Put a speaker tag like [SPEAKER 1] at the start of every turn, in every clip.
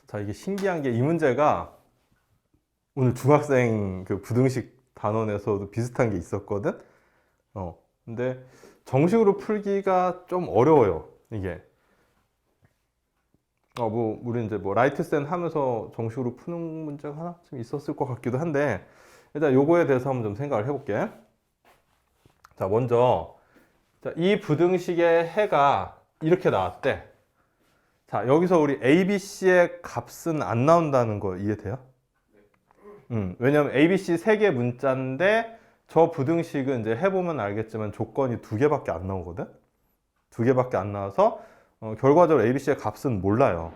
[SPEAKER 1] 자, 이게 신기한 게 이 문제가 오늘 중학생 그 부등식 단원에서도 비슷한 게 있었거든. 근데 정식으로 풀기가 좀 어려워요, 이게. 뭐 우리 이제 뭐 라이트센 하면서 정식으로 푸는 문제가 하나쯤 있었을 것 같기도 한데, 일단 요거에 대해서 한번 좀 생각을 해볼게. 자, 먼저 자, 이 부등식의 해가 이렇게 나왔대. 자, 여기서 우리 ABC의 값은 안 나온다는 거 이해돼요? 왜냐면 ABC 세 개 문자인데 저 부등식은 이제 해보면 알겠지만 조건이 두 개밖에 안 나오거든? 두 개밖에 안 나와서 결과적으로 ABC의 값은 몰라요.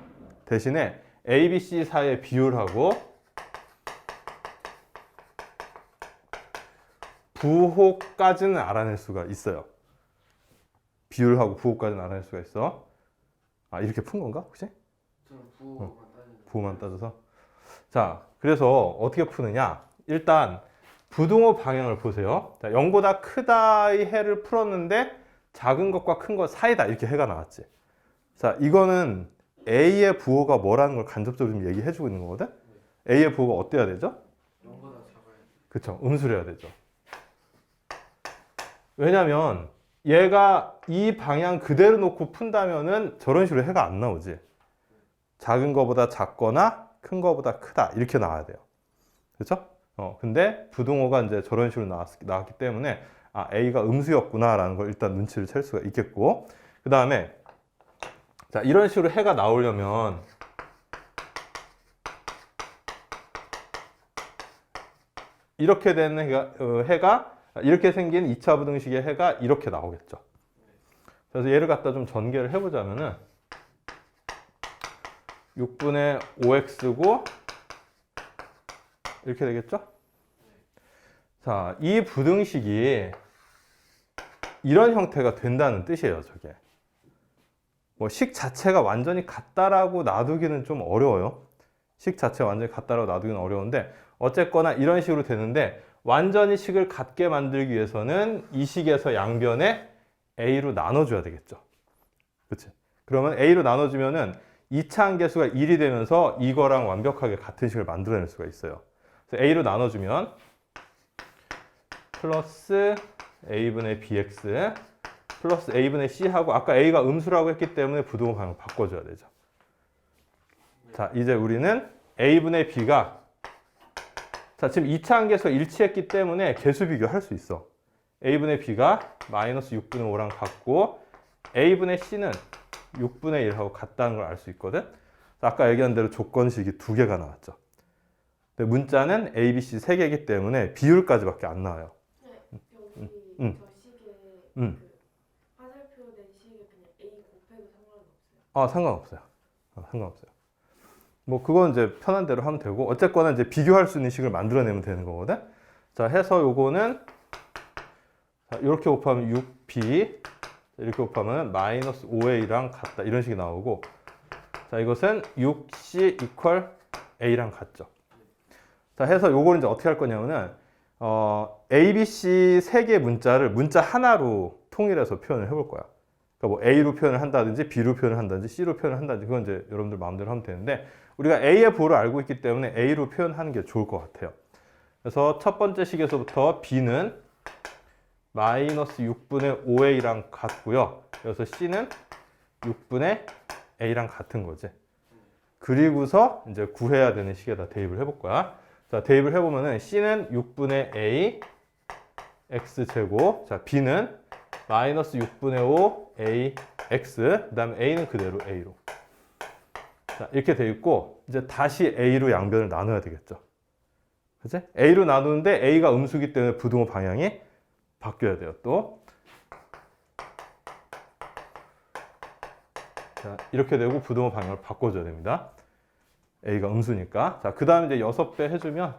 [SPEAKER 1] 대신에 ABC 사이의 비율하고 부호까지는 알아낼 수가 있어요. 비율하고 부호까지는 알아낼 수가 있어. 아, 이렇게 푼 건가 혹시?
[SPEAKER 2] 저는 부호만 따지는
[SPEAKER 1] 부호만 따져서. 자, 그래서 어떻게 푸느냐? 일단 부등호 방향을 보세요. 자, 0보다 크다의 해를 풀었는데 작은 것과 큰 것 사이다 이렇게 해가 나왔지. 자, 이거는 A의 부호가 뭐라는 걸 간접적으로 좀 얘기해주고 있는 거거든. A의 부호가 어때야 되죠?
[SPEAKER 2] 0보다 작아야 돼.
[SPEAKER 1] 그쵸, 음수래야 되죠. 왜냐면 얘가 이 방향 그대로 놓고 푼다면은 저런 식으로 해가 안 나오지. 작은 거보다 작거나 큰 거보다 크다 이렇게 나와야 돼요. 그렇죠? 근데 부등호가 이제 저런 식으로 나왔기 때문에 아, A가 음수였구나라는 걸 일단 눈치를 챌 수가 있겠고, 그 다음에 자, 이런 식으로 해가 나오려면 이렇게 되는 해가 이렇게 생긴 2차 부등식의 해가 이렇게 나오겠죠. 그래서 얘를 갖다 좀 전개를 해보자면은 6분의 5x고 이렇게 되겠죠? 자, 이 부등식이 이런 형태가 된다는 뜻이에요, 저게. 뭐 식 자체가 완전히 같다라고 놔두기는 좀 어려워요. 식 자체가 완전히 같다라고 놔두기는 어려운데 어쨌거나 이런 식으로 되는데, 완전히 식을 같게 만들기 위해서는 이 식에서 양변에 A로 나눠줘야 되겠죠. 그치? 그러면 A로 나눠주면은 2차 함계수가 1이 되면서 이거랑 완벽하게 같은 식을 만들어낼 수가 있어요. 그래서 A로 나눠주면 플러스 A분의 BX 플러스 A분의 C하고 아까 A가 음수라고 했기 때문에 부등호 방향을 바꿔줘야 되죠. 자, 이제 우리는 A분의 B가 자, 지금 2차 함계수가 일치했기 때문에 계수 비교할 수 있어. A분의 B가 마이너스 6분의 5랑 같고 A분의 C는 6분의 1하고 같다는 걸 알 수 있거든. 아까 얘기한 대로 조건식이 두 개가 나왔죠. 근데 문자는 A, B, C 세 개이기 때문에 비율까지밖에 안 나와요.
[SPEAKER 3] 네, 여기
[SPEAKER 1] 음.
[SPEAKER 3] 저 식에
[SPEAKER 1] 음.
[SPEAKER 3] 그 화살표 된 식에 그냥 A 곱해도 상관없어요.
[SPEAKER 1] 아, 상관없어요. 상관없어요. 뭐 그건 이제 편한 대로 하면 되고, 어쨌거나 이제 비교할 수 있는 식을 만들어내면 되는 거거든. 자, 해서 요거는 자, 이렇게 곱하면 6b 이렇게 곱하면 마이너스 5a랑 같다 이런 식이 나오고, 자, 이것은 6c 이퀄 a랑 같죠. 자, 해서 요걸 이제 어떻게 할 거냐면은 a, b, c 세 개 문자를 문자 하나로 통일해서 표현을 해볼 거야. 그러니까 뭐 a로 표현을 한다든지 b로 표현을 한다든지 c로 표현을 한다든지 그건 이제 여러분들 마음대로 하면 되는데, 우리가 a의 부호를 알고 있기 때문에 a로 표현하는 게 좋을 것 같아요. 그래서 첫 번째 식에서부터 b는 마이너스 6분의 5a랑 같고요. 그래서 c는 6분의 a랑 같은 거지. 그리고서 이제 구해야 되는 식에다 대입을 해볼 거야. 자, 대입을 해보면은 c는 6분의 a x제곱, 자, b는 마이너스 6분의 5 ax, 그 다음에 a는 그대로 a로. 자, 이렇게 돼 있고, 이제 다시 a로 양변을 나눠야 되겠죠. 그치? a로 나누는데 a가 음수기 때문에 부등호 방향이 바뀌어야 돼요, 또. 자, 이렇게 되고 부등호 방향을 바꿔줘야 됩니다. a가 음수니까. 자, 그 다음에 이제 6배 해주면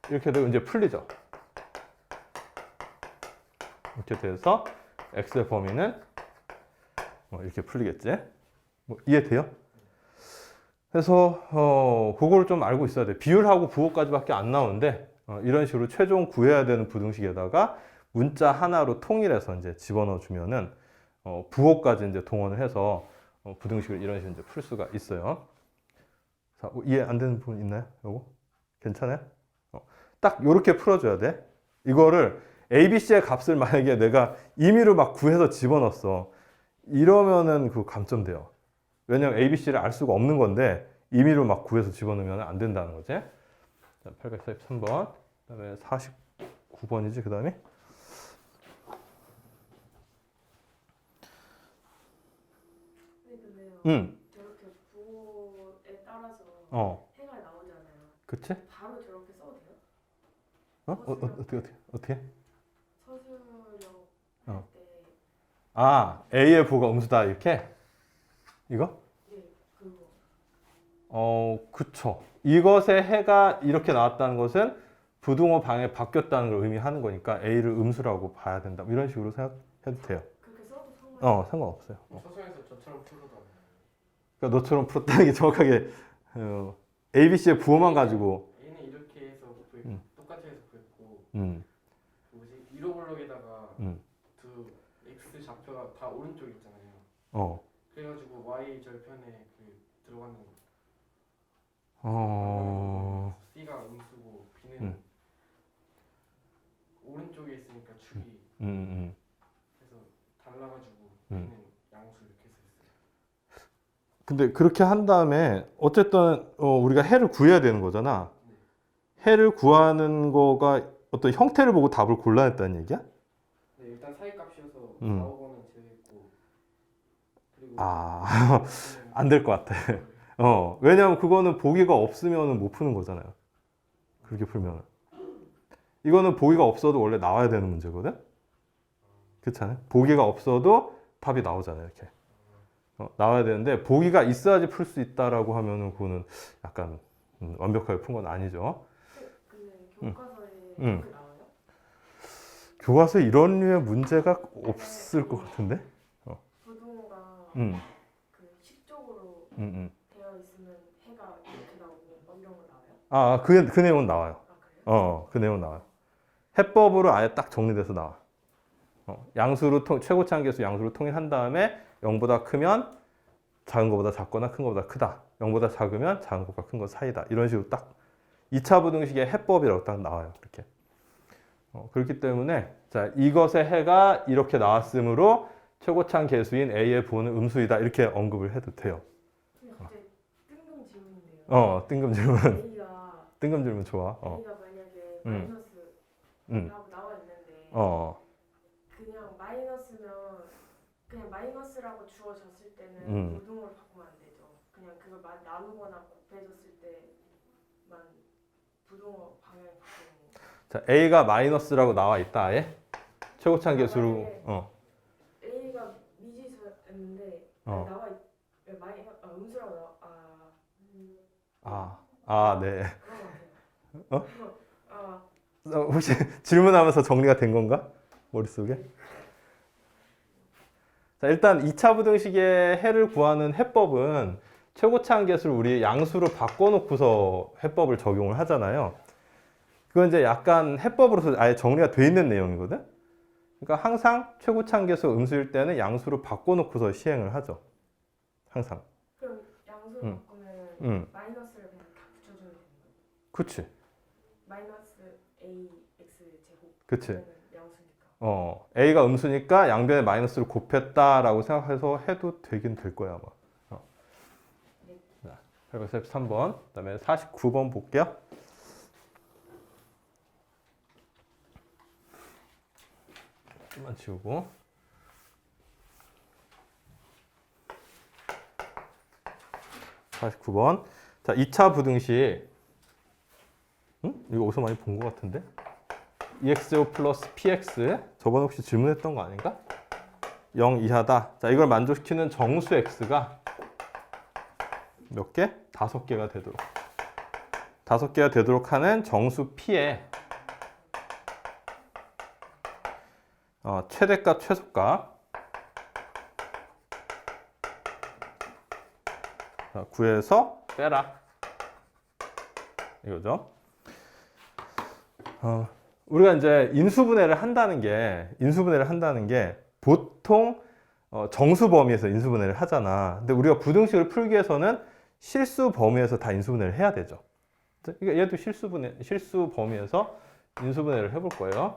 [SPEAKER 1] 이렇게 되고 이제 풀리죠. 이렇게 돼서 x의 범위는 이렇게 풀리겠지. 뭐 이해돼요? 그래서 그걸 좀 알고 있어야 돼. 비율하고 부호까지밖에 안 나오는데 이런 식으로 최종 구해야 되는 부등식에다가 문자 하나로 통일해서 이제 집어넣어 주면은 부호까지 이제 동원을 해서 부등식을 이런 식으로 이제 풀 수가 있어요. 자, 이해 안 되는 부분 있나요? 요거? 괜찮아요? 딱 요렇게 풀어줘야 돼. 이거를 ABC의 값을 만약에 내가 임의로 막 구해서 집어넣었어. 이러면은 그 감점돼요. 왜냐면 ABC를 알 수가 없는 건데 임의로 막 구해서 집어넣으면 안 된다는 거지. 자, 843번. 그다음에 49번이지, 그 다음에.
[SPEAKER 3] 근데요. 저렇게 부호에 따라서 해가 나오잖아요.
[SPEAKER 1] 그치?
[SPEAKER 3] 바로 저렇게 써도 돼요?
[SPEAKER 1] 어떻게?
[SPEAKER 3] 서술형
[SPEAKER 1] 어.
[SPEAKER 3] 할 때,
[SPEAKER 1] 아, A의 부호가 음수다, 이렇게? 이거?
[SPEAKER 3] 네, 그거.
[SPEAKER 1] 그쵸. 이것의 해가 이렇게 나왔다는 것은 부등호 방에 바뀌었다는 걸 의미하는 거니까 A를 음수라고 봐야 된다. 이런 식으로 생각해도 돼요.
[SPEAKER 3] 그렇게 써도 상관없어요.
[SPEAKER 1] 상관없어요.
[SPEAKER 2] 서술에서 저처럼 풀어도
[SPEAKER 1] 그러니까 너처럼 풀었다는 게 정확하게 ABC의 부호만 가지고
[SPEAKER 2] 얘는 이렇게 해서 똑같이 해서 구했고 뭐지? 1호 블록에다가 두 x 좌표가 다 오른쪽 있잖아요. 그래가지고 y 절편에 들어가는 거. C가 음수고 B는 오른쪽에 있으니까 축이 그래서 달라가지고 B는 양수 이렇게 써있어요.
[SPEAKER 1] 근데 그렇게 한 다음에 어쨌든 우리가 해를 구해야 되는 거잖아. 해를 구하는 거가 어떤 형태를 보고 답을 골라냈다는 얘기야?
[SPEAKER 2] 네, 일단 사이값이어서 4, 5번은 제외했고 그리고
[SPEAKER 1] 안 될 것 같아. 왜냐면 그거는 보기가 없으면 못 푸는 거잖아요. 그렇게 풀면. 이거는 보기가 없어도 원래 나와야 되는 문제거든? 그렇잖아요. 보기가 없어도 답이 나오잖아요, 이렇게. 나와야 되는데 보기가 있어야지 풀 수 있다라고 하면은 그거는 약간 완벽하게 푼 건 아니죠.
[SPEAKER 3] 근데 교과서에
[SPEAKER 1] 응.
[SPEAKER 3] 이렇게 나와요?
[SPEAKER 1] 교과서에 이런 류의 문제가 없을 것 같은데?
[SPEAKER 3] 부등호가 그 식적으로 되어 있으면 해가 이렇게 나오고 뭐 이런 거 나와요?
[SPEAKER 1] 그 내용은 나와요.
[SPEAKER 3] 그래요?
[SPEAKER 1] 그 내용은 나와요. 해법으로 아예 딱 정리돼서 나와. 양수로 최고차항 계수 양수로 통일한 다음에 0보다 크면 작은 것보다 작거나 큰 것보다 크다. 0보다 작으면 작은 것과 큰 것 사이다. 이런 식으로 딱 2차 부등식의 해법이라고 딱 나와요. 이렇게. 그렇기 때문에 자, 이것의 해가 이렇게 나왔으므로 최고차항 계수인 A의 부호는 음수이다. 이렇게 언급을 해도 돼요.
[SPEAKER 3] 근데 갑자기 뜬금 질문인데요.
[SPEAKER 1] 뜬금 질문.
[SPEAKER 3] A가
[SPEAKER 1] 뜬금 질문 좋아.
[SPEAKER 3] A가 만약에 마이너스라고 나와 있는데 그냥 마이너스면 그냥 마이너스라고 주어졌을 때는 부등호를 바꾸면 안 되죠. 그냥 그걸 나누거나 곱해졌을 때만 부등호 방향을 바꾸는 거.
[SPEAKER 1] 자, A가 마이너스라고 나와 있다. 아예 최고차항 계수로.
[SPEAKER 3] A가 미지수였는데 나와 음수라고
[SPEAKER 1] 네.
[SPEAKER 3] 그런 것 같아요.
[SPEAKER 1] 혹시 질문하면서 정리가 된 건가? 머릿속에? 자, 일단 2차 부등식의 해를 구하는 해법은 최고차항 계수를 우리 양수로 바꿔놓고서 해법을 적용을 하잖아요. 그건 이제 약간 해법으로서 아예 정리가 돼 있는 내용이거든? 그러니까 항상 최고차항 계수 음수일 때는 양수로 바꿔놓고서 시행을 하죠. 항상.
[SPEAKER 3] 그럼 양수로 바꾸면 마이너스를 그냥 다 붙여주면 되는 거예요?
[SPEAKER 1] 그치.
[SPEAKER 3] 마이너스 ax 제곱.
[SPEAKER 1] 그치.
[SPEAKER 3] 양수니까.
[SPEAKER 1] A가 음수니까 양변에 마이너스를 곱했다라고 생각해서 해도 되긴 될 거야, 아마. 자, 843번. 그 다음에 49번 볼게요. 좀만 지우고. 49번. 자, 2차 부등식. 이거 어디서 많이 본 것 같은데? EX제곱 플러스 PX. 저번에 혹시 질문했던 거 아닌가? 0 이하다. 자, 이걸 만족시키는 정수 X가 몇 개? 5개가 되도록. 5개가 되도록 하는 정수 P에 최대값, 최소값 구해서 빼라. 이거죠. 우리가 이제 인수분해를 한다는 게 보통 정수 범위에서 인수분해를 하잖아. 근데 우리가 부등식을 풀기 위해서는 실수 범위에서 다 인수분해를 해야 되죠. 그러니까 얘도 실수 범위에서 인수분해를 해볼 거예요.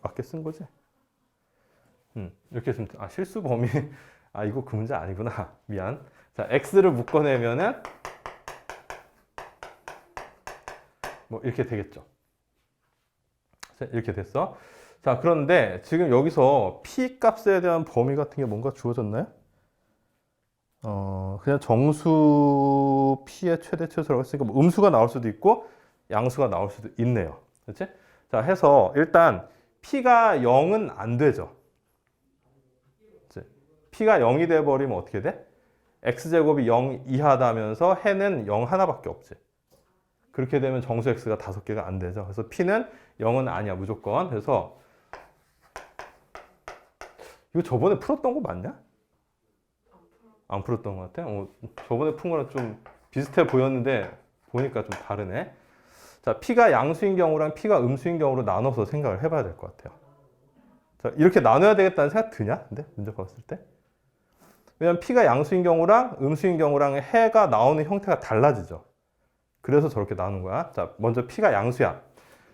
[SPEAKER 1] 맞게 쓴 거지? 이렇게 쓰면 실수 범위 이거 그 문제 아니구나. 미안. 자, x를 묶어내면은 뭐 이렇게 되겠죠. 자, 이렇게 됐어. 자, 그런데 지금 여기서 p 값에 대한 범위 같은 게 뭔가 주어졌나요? 그냥 정수 p의 최대 최소라고 했으니까 뭐 음수가 나올 수도 있고 양수가 나올 수도 있네요. 그렇지? 자, 해서 일단 p가 0은 안 되죠. 그치? p가 0이 돼 버리면 어떻게 돼? x제곱이 0 이하다면서 해는 0 하나밖에 없지. 그렇게 되면 정수 x가 5개가 안 되죠. 그래서 p는 0은 아니야, 무조건. 그래서 이거 저번에 풀었던 거 맞냐? 안 풀었던 것 같아? 저번에 푼 거랑 좀 비슷해 보였는데 보니까 좀 다르네. 자, p가 양수인 경우랑 p가 음수인 경우로 나눠서 생각을 해봐야 될 것 같아요. 자, 이렇게 나눠야 되겠다는 생각 드냐? 근데 문제 봤을 때? 왜냐면 p가 양수인 경우랑 음수인 경우랑 해가 나오는 형태가 달라지죠. 그래서 저렇게 나누는 거야. 자, 먼저 p가 양수야.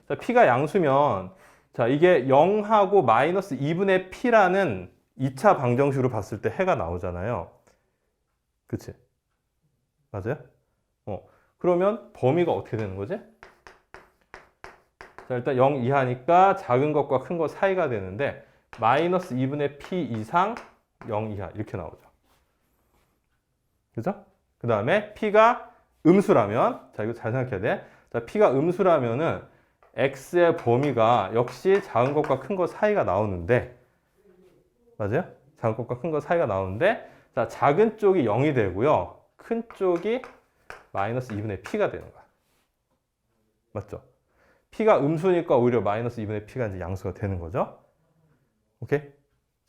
[SPEAKER 1] 자, p가 양수면 자, 이게 0하고 마이너스 2분의 p라는 2차 방정식으로 봤을 때 해가 나오잖아요. 그치? 맞아요? 그러면 범위가 어떻게 되는 거지? 자, 일단 0 이하니까 작은 것과 큰 것 사이가 되는데 마이너스 2분의 p 이상 0 이하 이렇게 나오죠. 그죠? 그 다음에 p가 음수라면, 자, 이거 잘 생각해야 돼. 자, p가 음수라면은 x의 범위가 역시 작은 것과 큰 것 사이가 나오는데, 맞아요? 작은 것과 큰 것 사이가 나오는데, 자, 작은 쪽이 0이 되고요. 큰 쪽이 마이너스 2분의 p가 되는 거야. 맞죠? p가 음수니까 오히려 마이너스 2분의 p가 이제 양수가 되는 거죠. 오케이?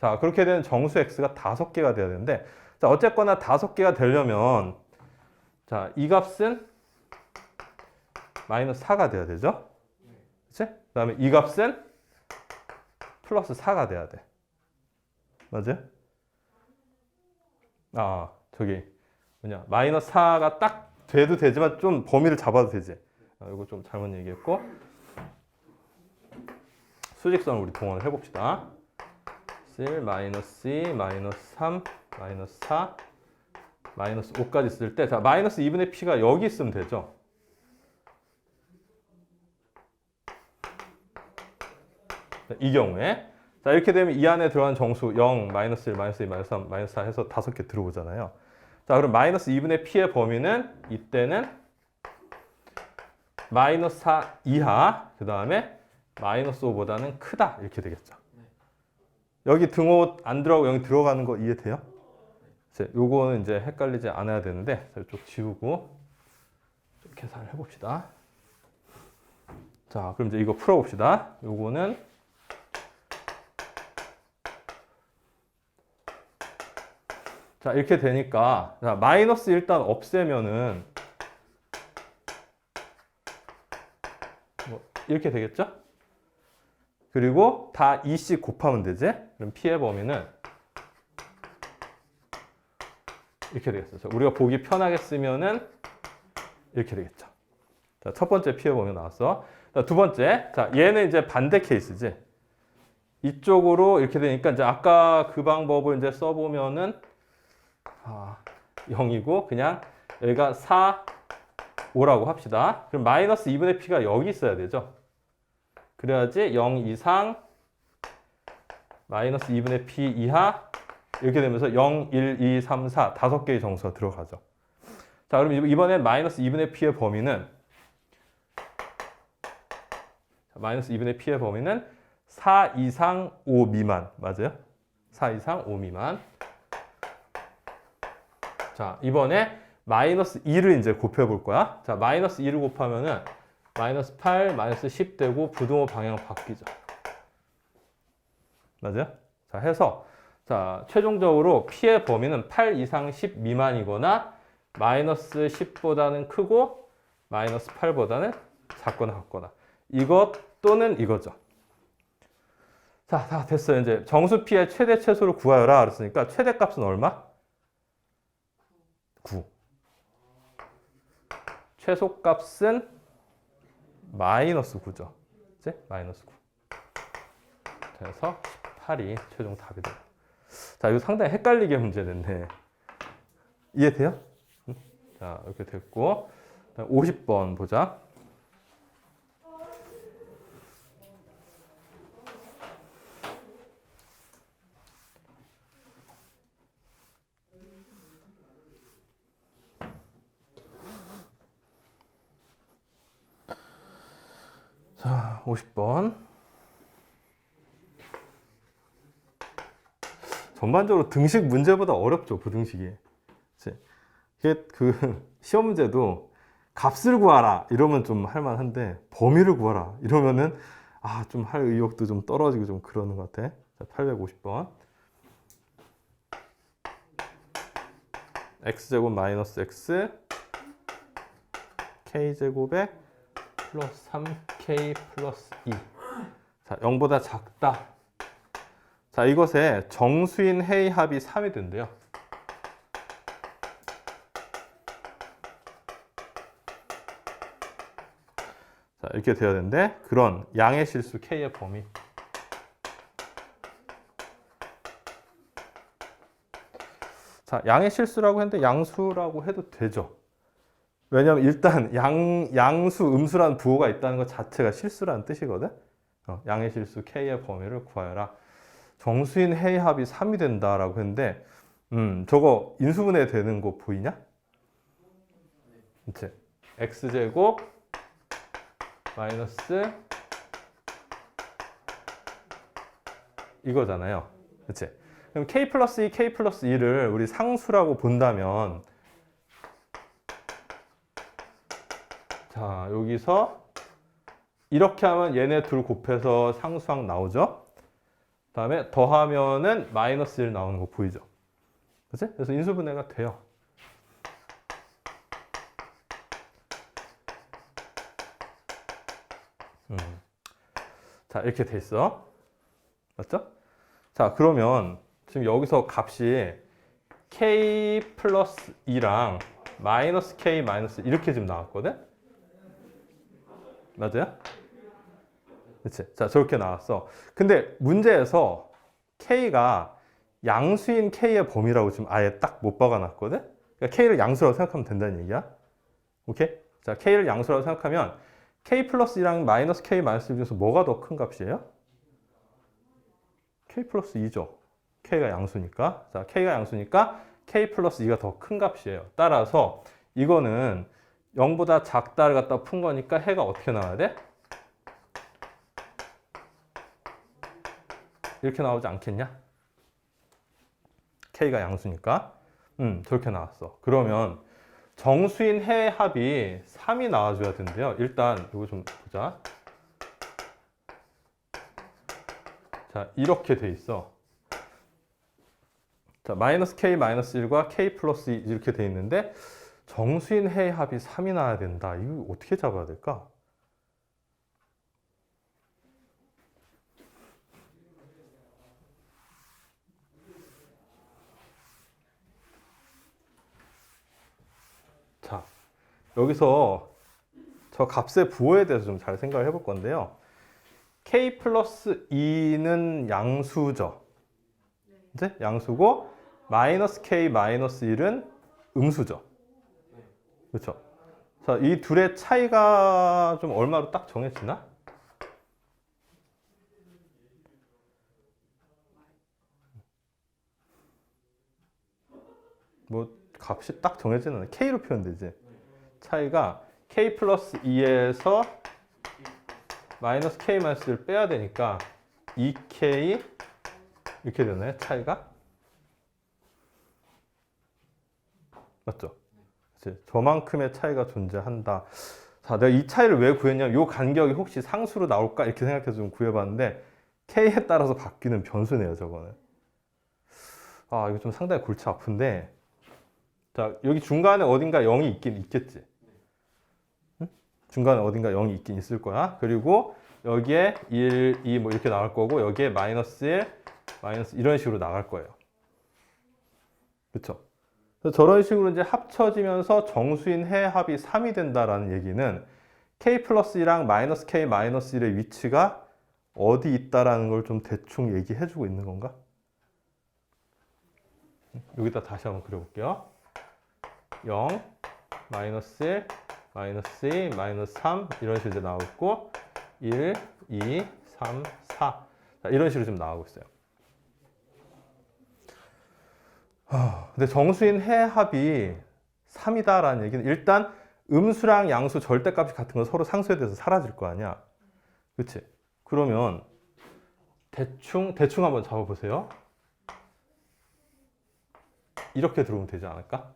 [SPEAKER 1] 자, 그렇게 되는 정수 x가 5개가 돼야 되는데, 자, 어쨌거나 5개가 되려면, 자, 이 값은 마이너스 4가 돼야 되죠? 그치? 그 다음에 이 값은 플러스 4가 돼야 돼. 맞아요? 저기, 마이너스 4가 딱 돼도 되지만 좀 범위를 잡아도 되지. 이거 좀 잘못 얘기했고. 수직선을 우리 동원을 해봅시다. 1, 마이너스 2, 마이너스 3, 마이너스 4, 마이너스 5까지 쓸 때, 자, 마이너스 2분의 p가 여기 있으면 되죠. 자, 이 경우에. 자, 이렇게 되면 이 안에 들어가는 정수 0, 마이너스 1, 마이너스 2, 마이너스 3, 마이너스 4 해서 5개 들어오잖아요. 자, 그럼 마이너스 2분의 p의 범위는 이때는 마이너스 4 이하, 그 다음에 마이너스 5보다는 크다. 이렇게 되겠죠. 여기 등호 안 들어가고 여기 들어가는 거 이해돼요? 요거는 이제 헷갈리지 않아야 되는데, 이쪽 지우고 좀 계산을 해봅시다. 자, 그럼 이제 이거 풀어봅시다. 요거는 자, 이렇게 되니까, 자, 마이너스 일단 없애면은 뭐 이렇게 되겠죠? 그리고 다 2씩 곱하면 되지? 그럼 p의 범위는 이렇게 되겠어요. 자, 우리가 보기 편하게 쓰면은 이렇게 되겠죠. 자, 첫 번째 p의 범위 나왔어. 자, 두 번째. 자, 얘는 이제 반대 케이스지. 이쪽으로 이렇게 되니까 이제 아까 그 방법을 이제 써보면은 0이고 그냥 여기가 4, 5라고 합시다. 그럼 마이너스 2분의 p가 여기 있어야 되죠. 그래야지 0 이상 마이너스 2분의 p 이하 이렇게 되면서 0, 1, 2, 3, 4 5개의 정수가 들어가죠. 자, 그럼 이번엔 마이너스 2분의 p의 범위는 마이너스 2분의 p의 범위는 4 이상 5 미만. 맞아요? 4 이상 5 미만. 자, 이번에 마이너스 2를 이제 곱해볼 거야. 자, 마이너스 2를 곱하면은 마이너스 8, 마이너스 10 되고 부등호 방향 바뀌죠. 맞아요? 자, 해서 자, 최종적으로 p의 범위는 8 이상 10 미만이거나 마이너스 10보다는 크고 마이너스 8보다는 작거나 같거나 이것 또는 이거죠. 자, 다 됐어요. 이제 정수 P의 최대 최소를 구하여라 그랬으니까 최대값은 얼마? 9. 최소값은 마이너스 9죠. 이제 마이너스 9. 그래서 18이 최종 답이 돼요. 자, 이거 상당히 헷갈리게 문제 냈네. 이해돼요? 응? 자, 이렇게 됐고 50번 보자. 자, 50번. 전반적으로 등식 문제보다 어렵죠, 부등식이. 이게 그 시험 문제도 값을 구하라 이러면 좀 할만한데 범위를 구하라 이러면은 좀 할 의욕도 좀 떨어지고 좀 그러는 것 같아. 자, 850번. x제곱 마이너스 x k제곱에 플러스 3k 플러스 2. 자, 0보다 작다. 자, 이것에 정수인 해의 합이 3이 된대요. 자, 이렇게 돼야 되는데 그런 양의 실수 k의 범위. 자, 양의 실수라고 했는데 양수라고 해도 되죠. 왜냐면 일단 양수, 음수라는 부호가 있다는 것 자체가 실수라는 뜻이거든. 양의 실수 k의 범위를 구하여라. 정수인 해의 합이 3이 된다라고 했는데 저거 인수분해 되는 거 보이냐? 이제 x제곱 마이너스 이거잖아요. 그치? 그럼 k 플러스 2, k 플러스 2를 우리 상수라고 본다면 자, 여기서 이렇게 하면 얘네 둘 곱해서 상수항 나오죠? 그 다음에 더하면은 마이너스 1 나오는 거 보이죠? 그치? 그래서 인수분해가 돼요. 자, 이렇게 돼 있어. 맞죠? 자, 그러면 지금 여기서 값이 k 플러스 2랑 마이너스 k 마이너스 이렇게 지금 나왔거든? 맞아요? 그치? 자, 저렇게 나왔어. 근데 문제에서 k가 양수인 k의 범위라고 지금 아예 딱 못 박아놨거든? 그러니까 k를 양수라고 생각하면 된다는 얘기야. 오케이? 자, k를 양수라고 생각하면 k 플러스 2랑 마이너스 k 마이너스 1 중에서 뭐가 더 큰 값이에요? k 플러스 2죠. k가 양수니까. 자, k가 양수니까 k 플러스 2가 더 큰 값이에요. 따라서 이거는 0보다 작다를 갖다 푼 거니까 해가 어떻게 나와야 돼? 이렇게 나오지 않겠냐? k가 양수니까. 저렇게 나왔어. 그러면 정수인 해의 합이 3이 나와줘야 된대요. 일단 이거 좀 보자. 자, 이렇게 돼 있어. 자, 마이너스 k 마이너스 1과 k 플러스 2 이렇게 돼 있는데 정수인 해의 합이 3이 나와야 된다. 이거 어떻게 잡아야 될까? 자, 여기서 저 값의 부호에 대해서 좀 잘 생각을 해볼 건데요. k 플러스 2는 양수죠. 이제 양수고 마이너스 k 마이너스 1은 음수죠. 그렇죠? 자, 이 둘의 차이가 좀 얼마로 딱 정해지나? 뭐 값이 딱 정해지는 않아요. k로 표현되지. 차이가 k 플러스 2에서 마이너스 k 마이너스 1을 빼야 되니까 2k 이렇게 되나요? 차이가? 맞죠? 그치? 저만큼의 차이가 존재한다. 자, 내가 이 차이를 왜 구했냐면 이 간격이 혹시 상수로 나올까 이렇게 생각해서 좀 구해봤는데 k에 따라서 바뀌는 변수네요, 저거는. 이거 좀 상당히 골치 아픈데 자, 여기 중간에 어딘가 0이 있긴 있겠지. 응? 중간에 어딘가 0이 있긴 있을 거야. 그리고 여기에 1, 2 뭐 이렇게 나갈 거고 여기에 마이너스 1, 마이너스 이런 식으로 나갈 거예요. 그렇죠? 그래서 저런 식으로 이제 합쳐지면서 정수인 해의 합이 3이 된다라는 얘기는 k 플러스 2랑 마이너스 k 마이너스 1의 위치가 어디 있다라는 걸 좀 대충 얘기해주고 있는 건가? 여기다 다시 한번 그려볼게요. 0, 마이너스 1, 마이너스 2, 마이너스 3 이런 식으로 이제 나오고 있고 1, 2, 3, 4 자, 이런 식으로 좀 나오고 있어요. 근데 정수인 해의 합이 3이다라는 얘기는 일단 음수랑 양수 절대값이 같은 건 서로 상수에 대해서 사라질 거 아니야. 그치? 그러면 대충 한번 잡아보세요. 이렇게 들어오면 되지 않을까?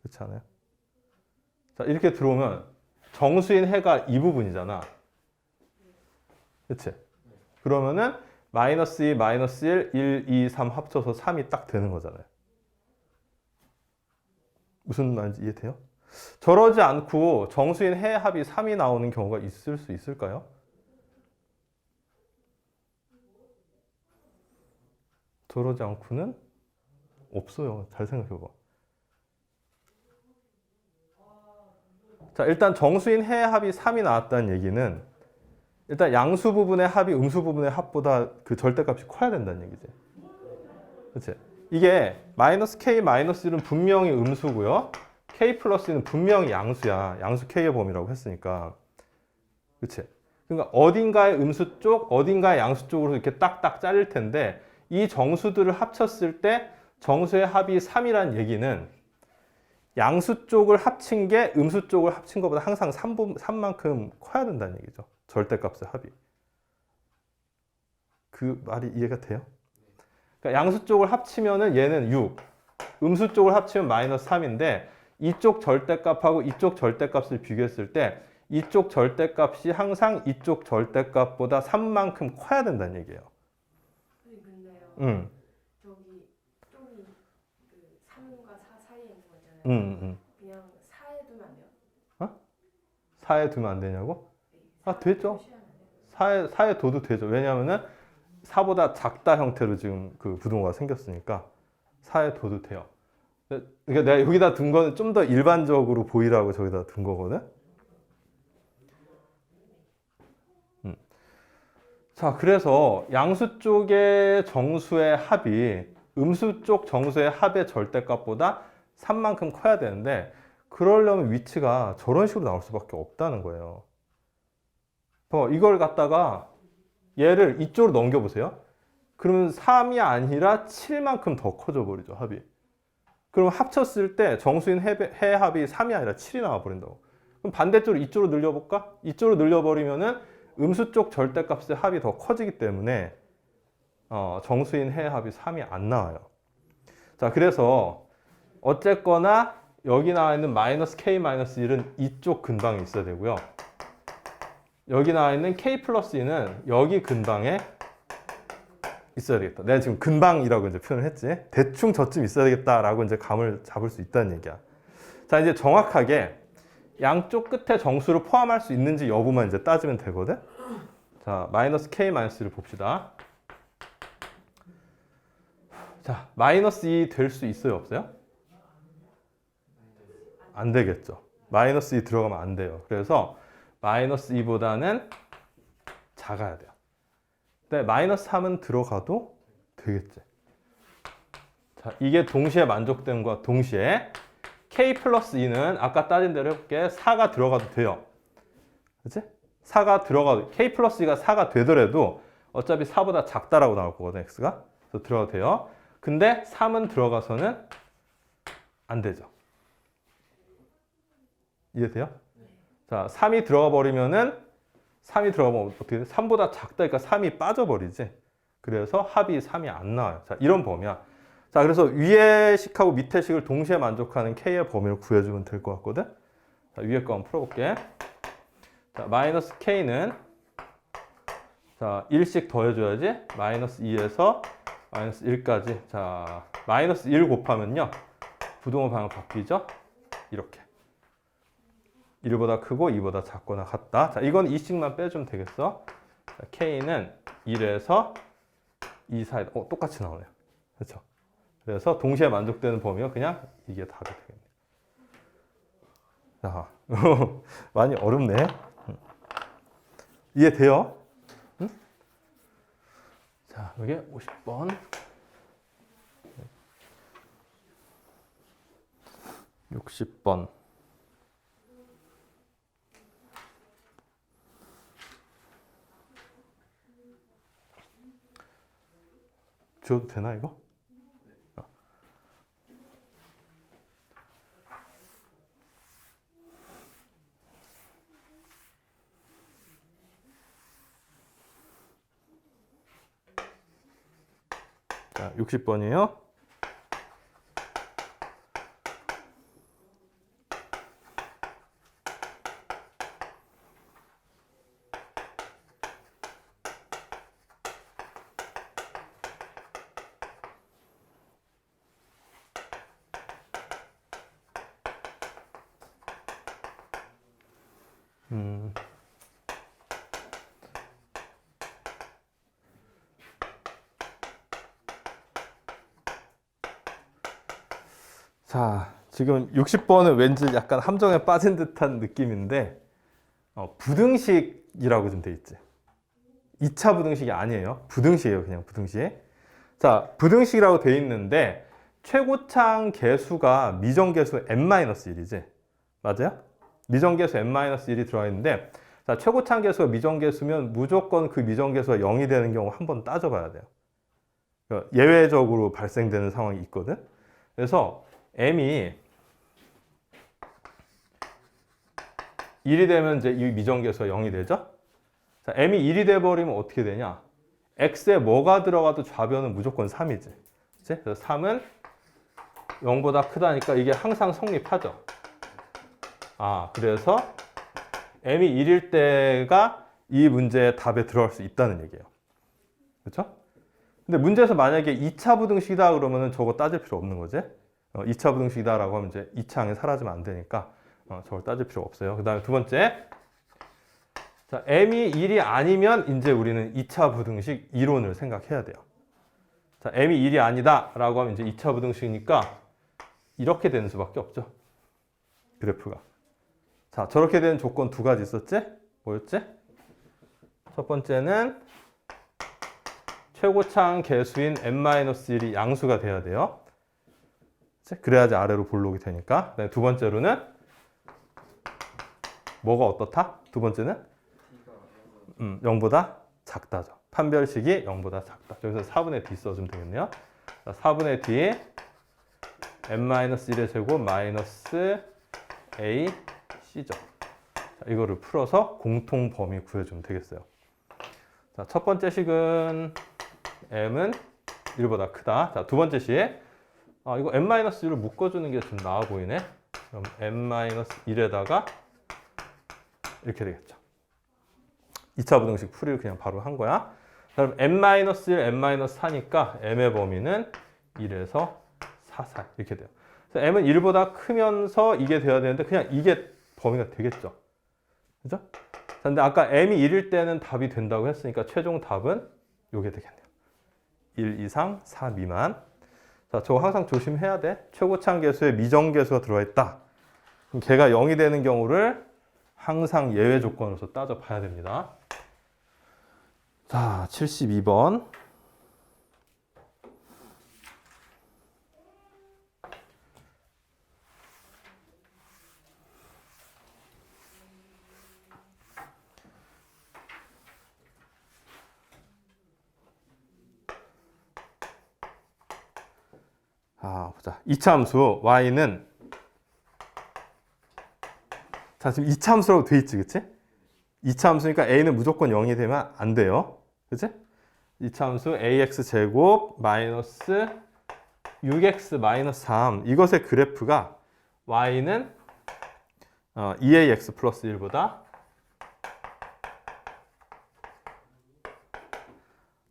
[SPEAKER 1] 그렇지 않아요? 자, 이렇게 들어오면 정수인 해가 이 부분이잖아. 그치? 그러면은 마이너스 2, 마이너스 1, 1, 2, 3 합쳐서 3이 딱 되는 거잖아요. 무슨 말인지 이해돼요? 저러지 않고 정수인 해의 합이 3이 나오는 경우가 있을 수 있을까요? 저러지 않고는 없어요. 잘 생각해봐. 자, 일단 정수인 해의 합이 3이 나왔다는 얘기는 일단 양수 부분의 합이 음수 부분의 합보다 그 절대값이 커야 된다는 얘기지. 그치? 이게 마이너스 k 마이너스 1은 분명히 음수고요. k 플러스 1은 분명히 양수야. 양수 k의 범위라고 했으니까. 그치? 그러니까 어딘가의 음수 쪽, 어딘가의 양수 쪽으로 이렇게 딱딱 잘릴 텐데 이 정수들을 합쳤을 때 정수의 합이 3이라는 얘기는 양수 쪽을 합친 게 음수 쪽을 합친 것보다 항상 3만큼 커야 된다는 얘기죠. 절대값의 합이. 그 말이 이해가 돼요? 그러니까 양수 쪽을 합치면은 얘는 6, 음수 쪽을 합치면 마이너스 3인데 이쪽 절대값하고 이쪽 절대값을 비교했을 때 이쪽 절대값이 항상 이쪽 절대값보다 3만큼 커야 된다는 얘기예요.
[SPEAKER 3] 근데요. 저기 쪽이 그 3과 4 사이에 있는 거잖아요. 그냥 4에 두면 안 돼요?
[SPEAKER 1] 4에 두면 안 되냐고?
[SPEAKER 3] 네,
[SPEAKER 1] 되죠.
[SPEAKER 3] 표시하면 돼요?
[SPEAKER 1] 4에 둬도 되죠. 왜냐하면은 4보다 작다 형태로 지금 그 부동호가 생겼으니까 4에 둬도 돼요. 그러니까 내가 여기다 둔 거는 좀 더 일반적으로 보이라고 저기다 둔 거거든. 자, 그래서 양수 쪽의 정수의 합이 음수 쪽 정수의 합의 절대값보다 3만큼 커야 되는데 그러려면 위치가 저런 식으로 나올 수밖에 없다는 거예요. 이걸 갖다가 얘를 이쪽으로 넘겨보세요. 그러면 3이 아니라 7만큼 더 커져 버리죠, 합이. 그럼 합쳤을 때 정수인 해의 합이 3이 아니라 7이 나와 버린다고. 그럼 반대쪽으로 이쪽으로 늘려볼까? 이쪽으로 늘려버리면은 음수 쪽 절대값의 합이 더 커지기 때문에 정수인 해의 합이 3이 안 나와요. 자, 그래서 어쨌거나 여기 나와 있는 마이너스 k 마이너스 1은 이쪽 근방에 있어야 되고요. 여기 나와 있는 k 플러스 2는 여기 근방에 있어야 되겠다. 내가 지금 근방이라고 이제 표현을 했지. 대충 저쯤 있어야 되겠다라고 이제 감을 잡을 수 있다는 얘기야. 자, 이제 정확하게 양쪽 끝에 정수를 포함할 수 있는지 여부만 이제 따지면 되거든. 자, 마이너스 k 마이너스 1을 봅시다. 자, 마이너스 2 될 수 있어요, 없어요? 안 되겠죠. 마이너스 2 들어가면 안 돼요. 그래서 마이너스 2보다는 작아야 돼요. 근데 마이너스 3은 들어가도 되겠지. 자, 이게 동시에 만족됨과 동시에 k 플러스 2는 아까 따진 대로 해볼게. 4가 들어가도 돼요. 그치? 4가 들어가도, k 플러스 2가 4가 되더라도 어차피 4보다 작다라고 나올 거거든, x가. 그래서 들어가도 돼요. 근데 3은 들어가서는 안 되죠. 이해돼요? 자, 3이 들어가 버리면은 3이 들어가면 어떻게 돼? 3보다 작다니까 3이 빠져버리지. 그래서 합이 3이 안 나와요. 자, 이런 범위야. 자, 그래서 위의 식하고 밑의 식을 동시에 만족하는 k의 범위를 구해주면 될 것 같거든. 자, 위에 거 한번 풀어볼게. 자, 마이너스 k는 자 1씩 더해줘야지. 마이너스 2에서 마이너스 1까지. 자, 마이너스 1 곱하면요. 부동호 방향 바뀌죠? 이렇게. 1보다 크고 2보다 작거나 같다. 자, 이건 2씩만 빼주면 되겠어. 자, K는 1에서 2 사이. 똑같이 나오네요. 그렇죠? 그래서 동시에 만족되는 범위가 그냥 이게 답이 되겠네요. 자, 많이 어렵네. 이해돼요? 응? 자, 이게 50번. 60번. 줘도 되나 이거? 자, 60번이에요. 자, 지금 60번은 왠지 약간 함정에 빠진 듯한 느낌인데 부등식이라고 좀 돼 있지. 2차 부등식이 아니에요. 부등식이에요. 그냥 부등식. 자, 부등식이라고 돼 있는데 최고창 개수가 미정계수 n-1이지. 맞아요? 미정계수 n-1이 들어가 있는데 자, 최고창 개수가 미정계수면 무조건 그 미정계수가 0이 되는 경우 한번 따져봐야 돼요. 그러니까 예외적으로 발생되는 상황이 있거든. 그래서 m이 1이 되면 이제 이 미정계수가 0이 되죠? 자, m이 1이 돼버리면 어떻게 되냐? x에 뭐가 들어가도 좌변은 무조건 3이지. 그치? 그래서 3은 0보다 크다니까 이게 항상 성립하죠. 그래서 m이 1일 때가 이 문제의 답에 들어갈 수 있다는 얘기예요. 그렇죠? 근데 문제에서 만약에 2차 부등식이다 그러면은 저거 따질 필요 없는 거지. 2차 부등식이다라고 하면 이제 2차항이 사라지면 안 되니까 저걸 따질 필요가 없어요. 그 다음에 두 번째. 자, m이 1이 아니면 이제 우리는 2차 부등식 이론을 생각해야 돼요. 자, m이 1이 아니다 라고 하면 이제 2차 부등식이니까 이렇게 되는 수밖에 없죠. 그래프가. 자, 저렇게 되는 조건 두 가지 있었지? 뭐였지? 첫 번째는 최고차항 개수인 n-1이 양수가 돼야 돼요. 그래야지 아래로 볼록이 되니까. 두 번째로는 뭐가 어떻다? 두 번째는 0보다 작다죠. 판별식이 0보다 작다. 여기서 4분의 d 써주면 되겠네요. 4분의 d n-1의 제곱 마이너스 a c죠. 자, 이거를 풀어서 공통 범위 구해주면 되겠어요. 자, 첫 번째 식은 m은 1보다 크다. 자, 두 번째 식. 이거 n-1을 묶어주는 게 좀 나아 보이네. 그럼 n-1에다가 이렇게 되겠죠. 2차 부등식 풀이를 그냥 바로 한 거야. 그럼 n-1, n-4니까 m의 범위는 1에서 4 사이 이렇게 돼요. 그래서 m은 1보다 크면서 이게 돼야 되는데 그냥 이게 범위가 되겠죠. 그죠? 근데 아까 m이 1일 때는 답이 된다고 했으니까 최종 답은 이게 되겠네요. 1 이상 4 미만. 자, 저거 항상 조심해야 돼. 최고차항 개수에 미정계수가 들어가 있다. 그럼 걔가 0이 되는 경우를 항상 예외 조건으로서 따져봐야 됩니다. 자, 72번. 보자. 이차함수 y는 자, 지금 이차함수라고 돼 있지, 그치? 이차함수니까 a는 무조건 0이 되면 안 돼요. 그치? 이차함수 ax 제곱 마이너스 6x 마이너스 3 이것의 그래프가 y는 2ax 플러스 1보다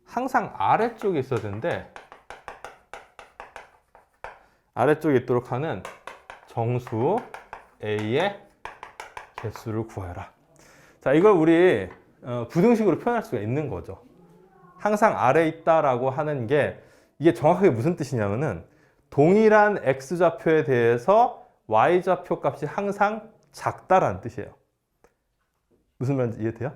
[SPEAKER 1] 항상 아래쪽에 있어야 되는데 아래쪽에 있도록 하는 정수 a의 개수를 구하라. 자, 이걸 우리 부등식으로 표현할 수가 있는 거죠. 항상 아래에 있다라고 하는 게 이게 정확하게 무슨 뜻이냐면은 동일한 x좌표에 대해서 y좌표 값이 항상 작다라는 뜻이에요. 무슨 말인지 이해돼요?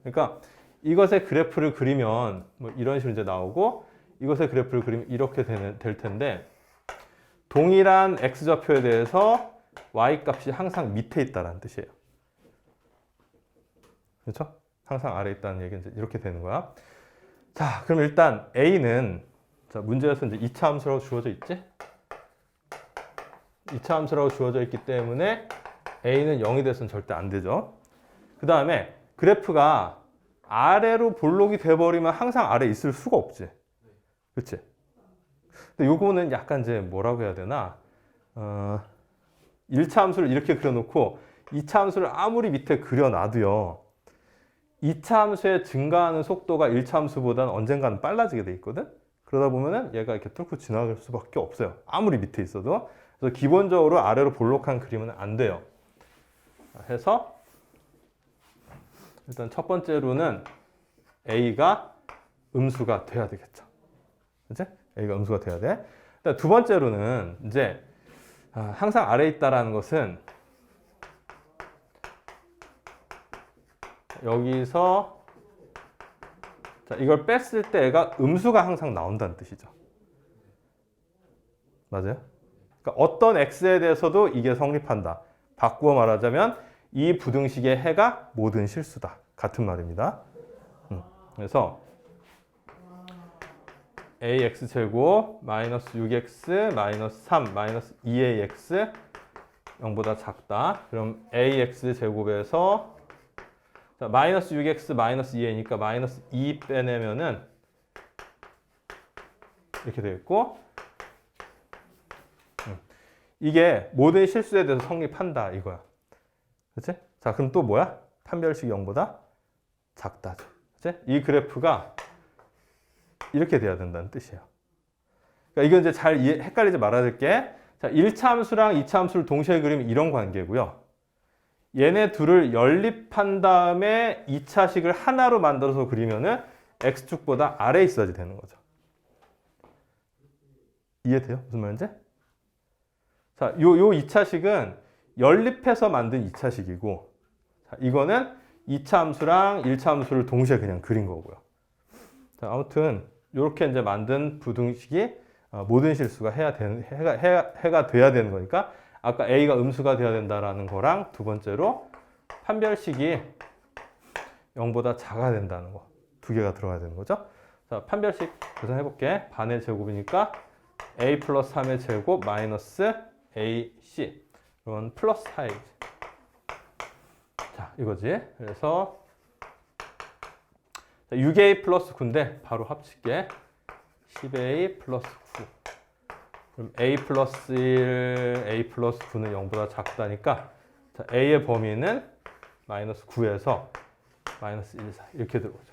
[SPEAKER 1] 그러니까 이것의 그래프를 그리면 뭐 이런 식으로 이제 나오고 이것의 그래프를 그리면 이렇게 될 텐데 동일한 x좌표에 대해서 y 값이 항상 밑에 있다라는 뜻이에요. 그렇죠? 항상 아래에 있다는 얘기는 이제 이렇게 되는 거야. 자, 그럼 일단 a는 자, 문제에서 이제 2차 함수라고 주어져 있지? 2차 함수라고 주어져 있기 때문에 a는 0이 돼서는 절대 안 되죠. 그 다음에 그래프가 아래로 볼록이 돼버리면 항상 아래에 있을 수가 없지. 그치? 근데 요거는 약간 이제 뭐라고 해야 되나? 1차 함수를 이렇게 그려놓고 2차 함수를 아무리 밑에 그려놔도요. 2차 함수의 증가하는 속도가 1차 함수보다는 언젠가는 빨라지게 돼 있거든? 그러다 보면은 얘가 이렇게 뚫고 지나갈 수밖에 없어요. 아무리 밑에 있어도. 그래서 기본적으로 아래로 볼록한 그림은 안 돼요. 해서 일단 첫 번째로는 A가 음수가 돼야 되겠죠. 그치? A가 음수가 돼야 돼. 일단 두 번째로는 이제 항상 아래에 있다라는 것은 여기서 자, 이걸 뺐을 때 애가 음수가 항상 나온다는 뜻이죠. 맞아요? 그러니까 어떤 x에 대해서도 이게 성립한다. 바꾸어 말하자면 이 부등식의 해가 모든 실수다. 같은 말입니다. 그래서 ax제곱 마이너스 6x 마이너스 3 마이너스 2ax 0보다 작다. 그럼 ax제곱에서 자, 마이너스 6x 마이너스 2a니까 마이너스 2 빼내면은 이렇게 되겠고 이게 모든 실수에 대해서 성립한다 이거야. 그치? 자, 그럼 또 뭐야? 판별식 0보다 작다죠. 그치? 이 그래프가 이렇게 돼야 된다는 뜻이에요. 그러니까 이건 이제 잘 헷갈리지 말아야 될 게 자, 1차 함수랑 2차 함수를 동시에 그리면 이런 관계고요. 얘네 둘을 연립한 다음에 2차식을 하나로 만들어서 그리면은 x축보다 아래에 있어야지 되는 거죠. 이해돼요? 무슨 말인지? 자, 요 2차식은 연립해서 만든 2차식이고 자, 이거는 2차 함수랑 1차 함수를 동시에 그냥 그린 거고요. 자, 아무튼 이렇게 이제 만든 부등식이 모든 실수가 해가 돼야 되는 거니까 아까 A가 음수가 돼야 된다라는 거랑 두 번째로 판별식이 0보다 작아야 된다는 거 두 개가 들어가야 되는 거죠. 자, 판별식 계산해 볼게. 반의 제곱이니까 A 플러스 3의 제곱 마이너스 AC 이건 플러스 4A 자 이거지. 그래서 6A 플러스 9인데 바로 합칠게. 10A 플러스 9 그럼 A 플러스 1, A 플러스 9는 0보다 작다니까 자, A의 범위는 마이너스 9에서 마이너스 1, 4 이렇게 들어오죠.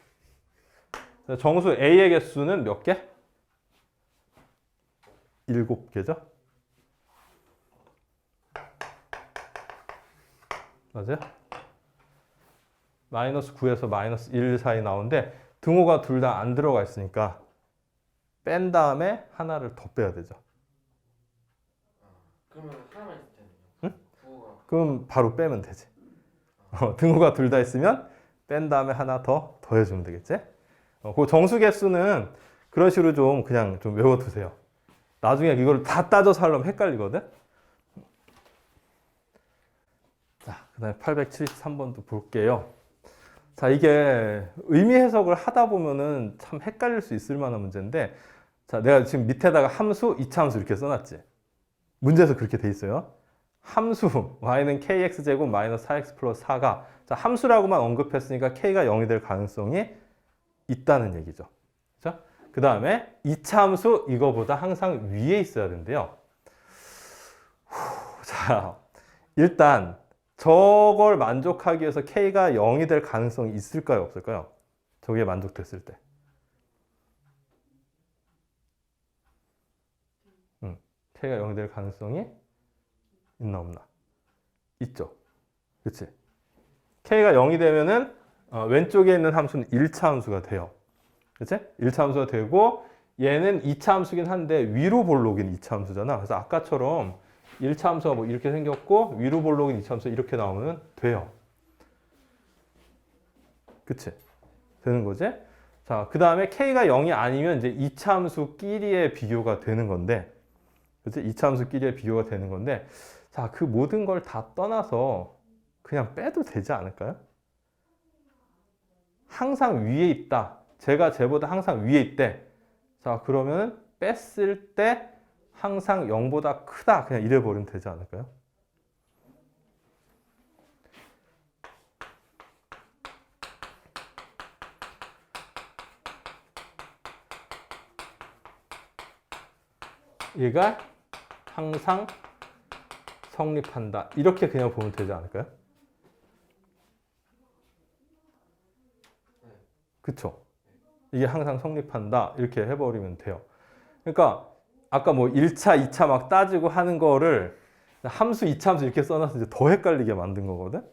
[SPEAKER 1] 정수 A의 개수는 몇 개? 7개죠? 맞아요? 마이너스 9에서 마이너스 1 사이 나오는데 등호가 둘 다 안 들어가 있으니까 뺀 다음에 하나를 더 빼야 되죠.
[SPEAKER 2] 그러면 하나만 있을 때는요?
[SPEAKER 1] 응?
[SPEAKER 2] 부호가
[SPEAKER 1] 그럼 바로 빼면 되지. 등호가 둘 다 있으면 뺀 다음에 하나 더 더해주면 되겠지? 그 정수 개수는 그런 식으로 좀 그냥 좀 외워두세요. 나중에 이걸 다 따져서 하려면 헷갈리거든? 자, 그 다음에 873번도 볼게요. 자, 이게 의미 해석을 하다 보면은 참 헷갈릴 수 있을 만한 문제인데, 자, 내가 지금 밑에다가 함수, 2차 함수 이렇게 써놨지. 문제에서 그렇게 돼 있어요. 함수, y는 kx제곱 마이너스 4x 플러스 4가, 자, 함수라고만 언급했으니까 k가 0이 될 가능성이 있다는 얘기죠. 그죠? 그 다음에 2차 함수, 이거보다 항상 위에 있어야 된대요. 자, 일단, 저걸 만족하기 위해서 k가 0이 될 가능성이 있을까요? 없을까요? 저게 만족됐을 때. k가 0이 될 가능성이 있나 없나? 있죠. 그치? k가 0이 되면은 왼쪽에 있는 함수는 1차 함수가 돼요. 그치? 1차 함수가 되고 얘는 2차 함수긴 한데 위로 볼록인 2차 함수잖아. 그래서 아까처럼 1차 함수가 뭐 이렇게 생겼고 위로 볼록인 2차 함수 이렇게 나오면 돼요. 그치? 되는 거지? 자, 그 다음에 k가 0이 아니면 이제 2차 함수끼리의 비교가 되는 건데, 그치? 2차 함수끼리의 비교가 되는 건데, 자, 그 모든 걸 다 떠나서 그냥 빼도 되지 않을까요? 항상 위에 있다. 제가 쟤보다 항상 위에 있대. 자, 그러면 뺐을 때 항상 0보다 크다. 그냥 이래 버리면 되지 않을까요? 얘가 항상 성립한다. 이렇게 그냥 보면 되지 않을까요? 그쵸? 이게 항상 성립한다. 이렇게 해버리면 돼요. 그러니까 아까 뭐 1차, 2차 막 따지고 하는 거를 함수, 2차 함수 이렇게 써놔서 이제 더 헷갈리게 만든 거거든?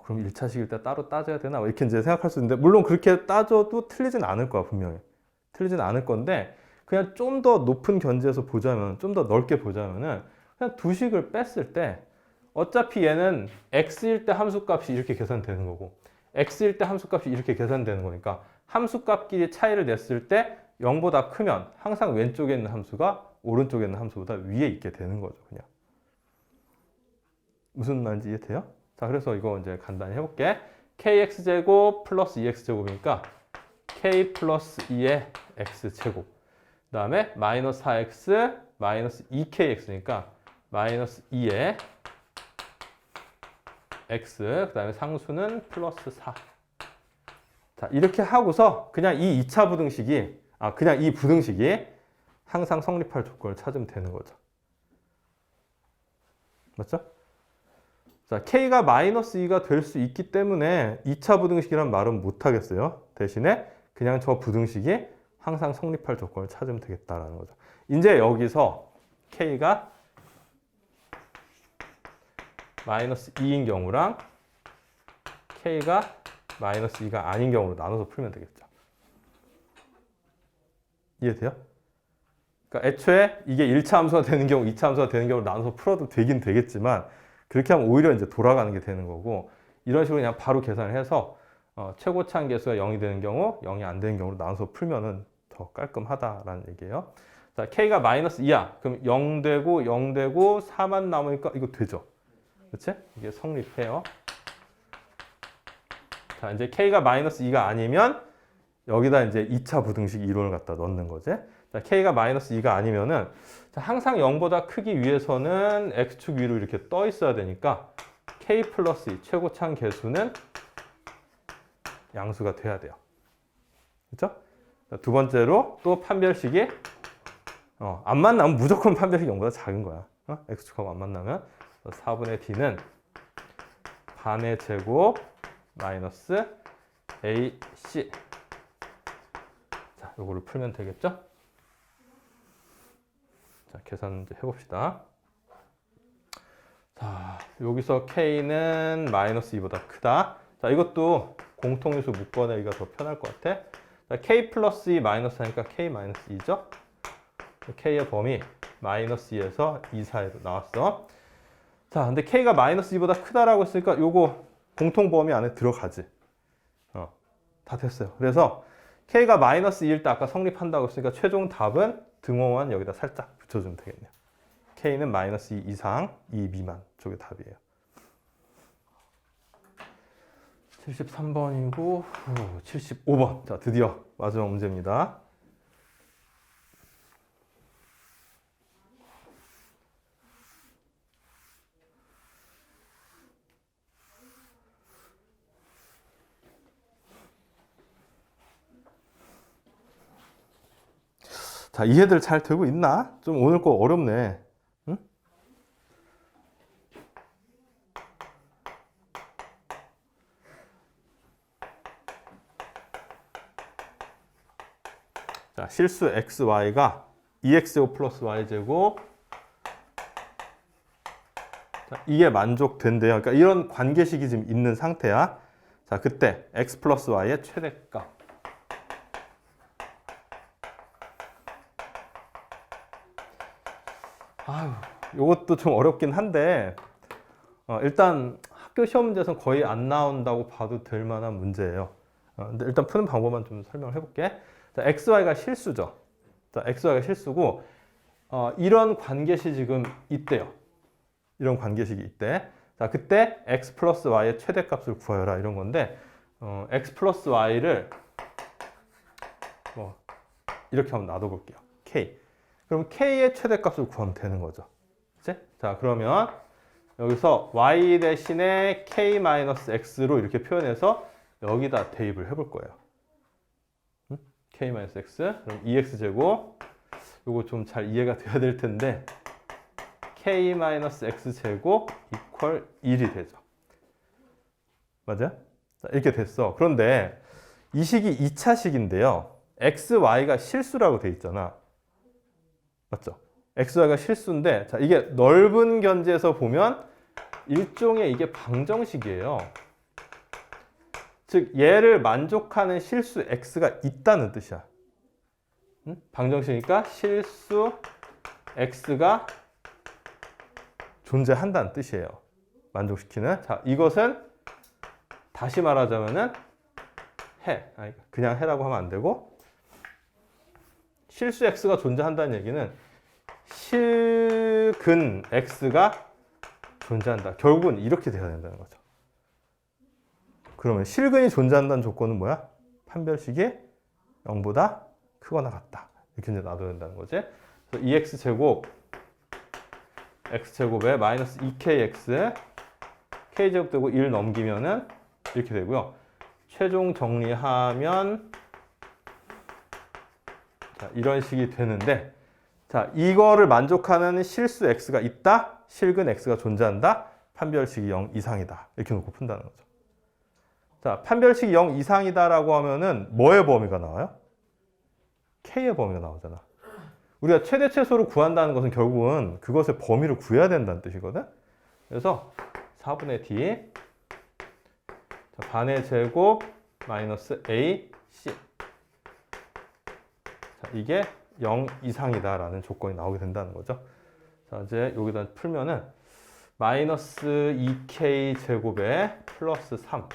[SPEAKER 1] 그럼 1차식일 때 따로 따져야 되나? 이렇게 이제 생각할 수 있는데, 물론 그렇게 따져도 틀리진 않을 거야, 분명히. 틀리진 않을 건데, 그냥 좀 더 높은 견지에서 보자면, 좀 더 넓게 보자면은, 그냥 두 식을 뺐을 때, 어차피 얘는 x일 때 함수값이 이렇게 계산되는 거고, x일 때 함수값이 이렇게 계산되는 거니까, 함수값끼리 차이를 냈을 때 0보다 크면 항상 왼쪽에 있는 함수가 오른쪽에 있는 함수보다 위에 있게 되는 거죠, 그냥. 무슨 말인지 이해돼요? 자, 그래서 이거 이제 간단히 해볼게. kx제곱 플러스 2x제곱이니까 k 플러스 2의 x제곱. 그 다음에 마이너스 4x 마이너스 2kx니까 마이너스 2의 x. 그 다음에 상수는 플러스 4. 자, 이렇게 하고서 그냥 이 2차 부등식이, 그냥 이 부등식이 항상 성립할 조건을 찾으면 되는 거죠. 맞죠? 자, k가 마이너스 2가 될 수 있기 때문에 2차 부등식이란 말은 못 하겠어요. 대신에 그냥 저 부등식이 항상 성립할 조건을 찾으면 되겠다라는 거죠. 이제 여기서 k가 마이너스 2인 경우랑 k가 마이너스 2가 아닌 경우로 나눠서 풀면 되겠죠. 이해돼요? 그러니까 애초에 이게 1차 함수가 되는 경우, 2차 함수가 되는 경우로 나눠서 풀어도 되긴 되겠지만 그렇게 하면 오히려 이제 돌아가는 게 되는 거고, 이런 식으로 그냥 바로 계산을 해서 최고차항 계수가 0이 되는 경우, 0이 안 되는 경우로 나눠서 풀면은 더 깔끔하다라는 얘기예요. 자, k가 마이너스 2야. 그럼 0 되고 0 되고 4만 남으니까 이거 되죠. 그치? 이게 성립해요. 자, 이제 k가 마이너스 2가 아니면 여기다 이제 2차 부등식 이론을 갖다 넣는 거지. 자, k가 마이너스 2가 아니면은 자, 항상 0보다 크기 위해서는 x축 위로 이렇게 떠 있어야 되니까 k 플러스 2 최고차항 계수는 양수가 돼야 돼요. 그렇죠? 두 번째로 또 판별식이 안 만나면 무조건 판별식이 0보다 작은 거야. x축하고 안 만나면 4분의 d는 반의 제곱 마이너스 ac. 자, 요거를 풀면 되겠죠? 자, 계산 이제 해봅시다. 자, 여기서 k는 마이너스 2보다 크다. 자, 이것도 공통유수 묶어내기가 더 편할 것 같아. 자, k 플러스 2 마이너스 하니까 k 마이너스 2죠? k의 범위 마이너스 2에서 2 사이로 나왔어. 자, 근데 k가 마이너스 2보다 크다라고 했으니까 요거 공통 범위 안에 들어가지. 다 됐어요. 그래서 k가 마이너스 2일 때 아까 성립한다고 했으니까 최종 답은 등호만 여기다 살짝 붙여주면 되겠네요. k는 마이너스 2 이상, 2 미만 쪽이 답이에요. 73번이고 75번. 자, 드디어 마지막 문제입니다. 자, 이해들 잘 되고 있나? 좀 오늘 거 어렵네. 응? 자, 실수 xy가 2x제곱 플러스 y제곱 자, 이게 만족된대요. 그러니까 이런 관계식이 지금 있는 상태야. 자, 그때 x 플러스 y의 최대값. 아유, 이것도 좀 어렵긴 한데 일단 학교 시험 문제에서는 거의 안 나온다고 봐도 될 만한 문제예요. 근데 일단 푸는 방법만 좀 설명을 해볼게. 자, xy가 실수죠. 자, xy가 실수고 이런 관계식이 지금 있대요. 이런 관계식이 있대. 자, 그때 x 플러스 y의 최대값을 구하여라 이런 건데 x 플러스 y를 뭐 이렇게 한번 놔둬볼게요. k. 그럼 k의 최대값을 구하면 되는 거죠. 그치? 자, 그러면 여기서 y 대신에 k-x로 이렇게 표현해서 여기다 대입을 해볼 거예요. k-x 그럼 2x제곱 요거 좀 잘 이해가 돼야 될 텐데 k-x제곱 이퀄 1이 되죠. 맞아요? 자, 이렇게 됐어. 그런데 이 식이 2차식인데요. x, y가 실수라고 돼 있잖아. 맞죠? x, y가 실수인데 자, 이게 넓은 견지에서 보면 일종의 이게 방정식이에요. 즉 얘를 만족하는 실수 x가 있다는 뜻이야. 방정식이니까 실수 x가 존재한다는 뜻이에요. 만족시키는. 자, 이것은 다시 말하자면은 그냥 해라고 하면 안 되고 실수 x가 존재한다는 얘기는 실근 x가 존재한다. 결국은 이렇게 돼야 된다는 거죠. 그러면 실근이 존재한다는 조건은 뭐야? 판별식이 0보다 크거나 같다. 이렇게 이제 놔둬야 된다는 거지. 그래서 2x제곱 x제곱에 마이너스 2kx k제곱 되고 1 넘기면은 이렇게 되고요. 최종 정리하면 자, 이런 식이 되는데 자, 이거를 만족하는 실수 x가 있다. 실근 x가 존재한다. 판별식이 0 이상이다. 이렇게 놓고 푼다는 거죠. 자, 판별식이 0 이상이다라고 하면은 뭐의 범위가 나와요? k의 범위가 나오잖아. 우리가 최대 최소를 구한다는 것은 결국은 그것의 범위를 구해야 된다는 뜻이거든. 그래서 4분의 d 자, 반의 제곱 마이너스 ac 자, 이게 0 이상이다라는 조건이 나오게 된다는 거죠. 자, 이제 여기다 풀면은 마이너스 2k 제곱에 플러스 3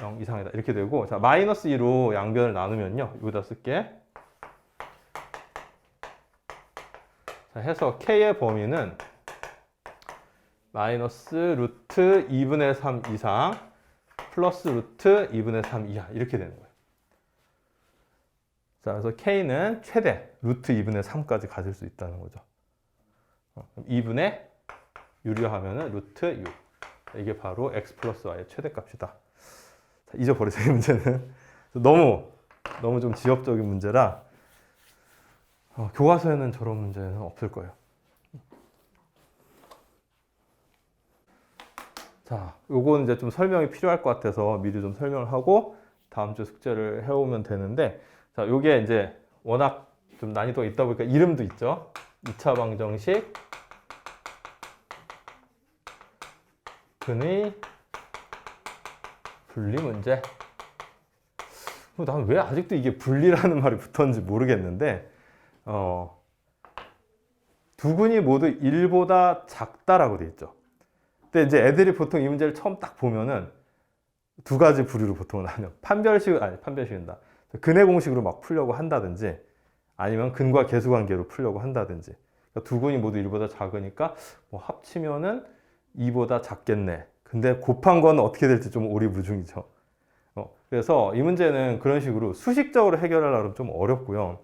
[SPEAKER 1] 0 이상이다 이렇게 되고 자 마이너스 2로 양변을 나누면요 여기다 쓸게. 자, 해서 k의 범위는 마이너스 루트 2분의 3 이상 플러스 루트 2분의 3 이하 이렇게 되는 거예요. 자, 그래서 k는 최대 루트 2분의 3까지 가질 수 있다는 거죠. 2분의 유리하면은 루트 6. 이게 바로 x 플러스 y의 최대값이다. 자, 잊어버리세요, 이 문제는. 너무 좀 지엽적인 문제라 교과서에는 저런 문제는 없을 거예요. 자, 요거는 이제 좀 설명이 필요할 것 같아서 미리 좀 설명을 하고 다음 주 숙제를 해오면 되는데 자, 요게 이제 워낙 좀 난이도가 있다 보니까 이름도 있죠. 2차 방정식 근의 분리 문제. 난 왜 아직도 이게 분리라는 말이 붙었는지 모르겠는데 두 근이 모두 1보다 작다라고 돼 있죠. 근데 이제 애들이 보통 이 문제를 처음 딱 보면은 두 가지 부류로 보통 나뉘어. 판별식이다. 근의 공식으로 막 풀려고 한다든지 아니면 근과 계수 관계로 풀려고 한다든지. 그러니까 두 근이 모두 1보다 작으니까 뭐 합치면은 2보다 작겠네. 근데 곱한 건 어떻게 될지 좀 오리무중이죠. 그래서 이 문제는 그런 식으로 수식적으로 해결하려면 좀 어렵고요.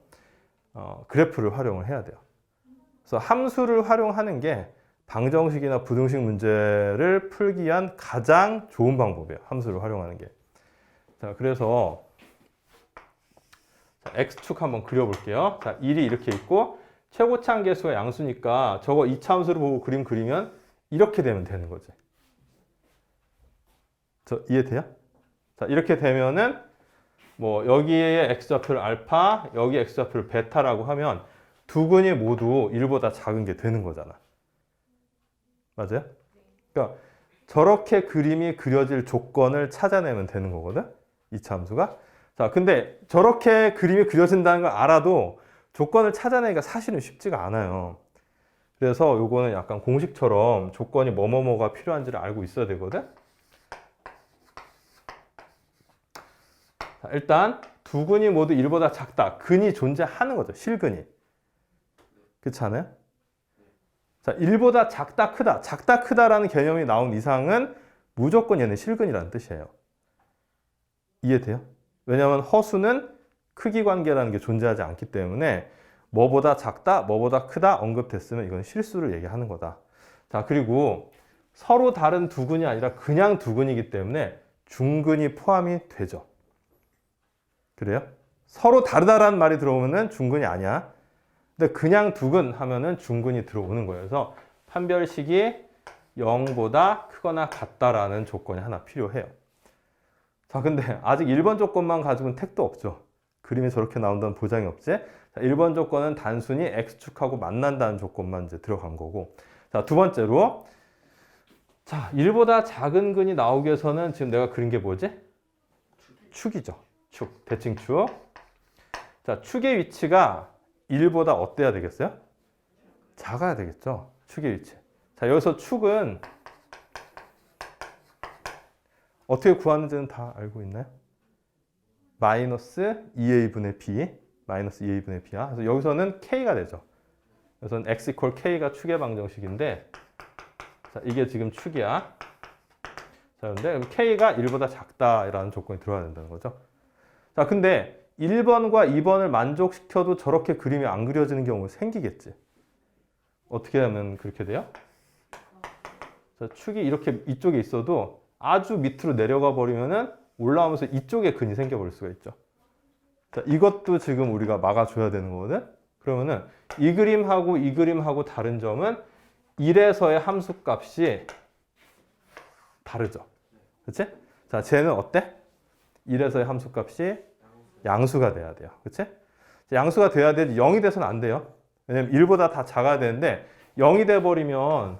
[SPEAKER 1] 그래프를 활용을 해야 돼요. 그래서 함수를 활용하는 게 방정식이나 부등식 문제를 풀기 위한 가장 좋은 방법이에요. 함수를 활용하는 게. 자, 그래서 자, x축 한번 그려볼게요. 자, 1이 이렇게 있고 최고차항 계수가 양수니까 저거 이차 함수를 보고 그림 그리면 이렇게 되면 되는 거지. 이해돼요? 자, 이렇게 되면은 뭐 여기에 x좌표를 알파, 여기 x좌표를 베타라고 하면 두 근이 모두 1보다 작은 게 되는 거잖아. 맞아요? 그러니까 저렇게 그림이 그려질 조건을 찾아내면 되는 거거든, 이차 함수가. 자, 근데 저렇게 그림이 그려진다는 걸 알아도 조건을 찾아내기가 사실은 쉽지가 않아요. 그래서 요거는 약간 공식처럼 조건이 뭐뭐뭐가 필요한지를 알고 있어야 되거든. 자, 일단 두 근이 모두 1보다 작다. 근이 존재하는 거죠. 실근이. 그렇지 않아요? 자, 1보다 작다, 크다. 작다, 크다라는 개념이 나온 이상은 무조건 얘는 실근이라는 뜻이에요. 이해돼요? 왜냐하면 허수는 크기 관계라는 게 존재하지 않기 때문에 뭐보다 작다, 뭐보다 크다 언급됐으면 이건 실수를 얘기하는 거다. 자, 그리고 서로 다른 두 근이 아니라 그냥 두 근이기 때문에 중근이 포함이 되죠. 그래요? 서로 다르다라는 말이 들어오면은 중근이 아니야. 근데 그냥 두 근 하면은 중근이 들어오는 거예요. 그래서 판별식이 0보다 크거나 같다라는 조건이 하나 필요해요. 자, 근데 아직 1번 조건만 가지고는 택도 없죠. 그림이 저렇게 나온다는 보장이 없지. 자, 1번 조건은 단순히 X축하고 만난다는 조건만 이제 들어간 거고. 자, 두 번째로. 자, 1보다 작은 근이 나오기 위해서는 지금 내가 그린 게 뭐지? 축이죠. 축. 대칭축. 자, 축의 위치가 1보다 어때야 되겠어요? 작아야 되겠죠. 축의 위치. 자, 여기서 축은 어떻게 구하는지는 다 알고 있나요? 마이너스 2a분의 b, 마이너스 2a분의 b야. 그래서 여기서는 k가 되죠. 그래서 x 이퀄 k가 축의 방정식인데, 자, 이게 지금 축이야. 자, 근데 k가 1보다 작다라는 조건이 들어야 된다는 거죠. 자, 근데 1번과 2번을 만족시켜도 저렇게 그림이 안 그려지는 경우가 생기겠지. 어떻게 하면 그렇게 돼요? 자, 축이 이렇게 이쪽에 있어도 아주 밑으로 내려가 버리면은 올라오면서 이쪽에 근이 생겨버릴 수가 있죠. 자, 이것도 지금 우리가 막아줘야 되는 거거든. 그러면은 이 그림하고 이 그림하고 다른 점은 1에서의 함수값이 다르죠. 그치? 자, 쟤는 어때? 1에서의 함수값이 양수가 돼야 돼요. 그치? 양수가 돼야 되지 0이 돼서는 안 돼요. 왜냐면 1보다 다 작아야 되는데 0이 돼버리면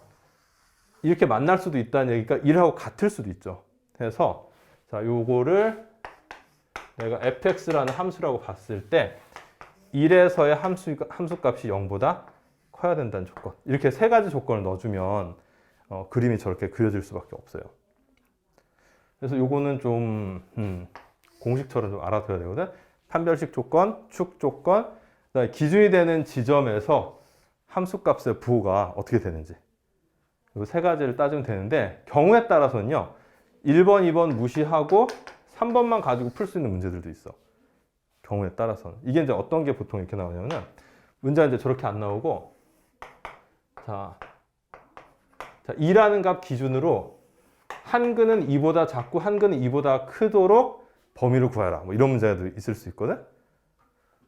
[SPEAKER 1] 이렇게 만날 수도 있다는 얘기가 1하고 같을 수도 있죠. 그래서 자, 요거를 내가 fx라는 함수라고 봤을 때 1에서의 함수값이 0보다 커야 된다는 조건. 이렇게 세 가지 조건을 넣어주면 그림이 저렇게 그려질 수밖에 없어요. 그래서 요거는 좀 공식처럼 좀 알아둬야 되거든. 판별식 조건, 축 조건, 그다음에 기준이 되는 지점에서 함수값의 부호가 어떻게 되는지. 이 세 가지를 따지면 되는데 경우에 따라서는요. 1번, 2번 무시하고 3번만 가지고 풀 수 있는 문제들도 있어. 경우에 따라서는. 이게 이제 어떤 게 보통 이렇게 나오냐면은 문제가 이제 저렇게 안 나오고 자 2라는 값 기준으로 한 근은 2보다 작고 한 근은 2보다 크도록 범위를 구하라. 뭐 이런 문제도 있을 수 있거든.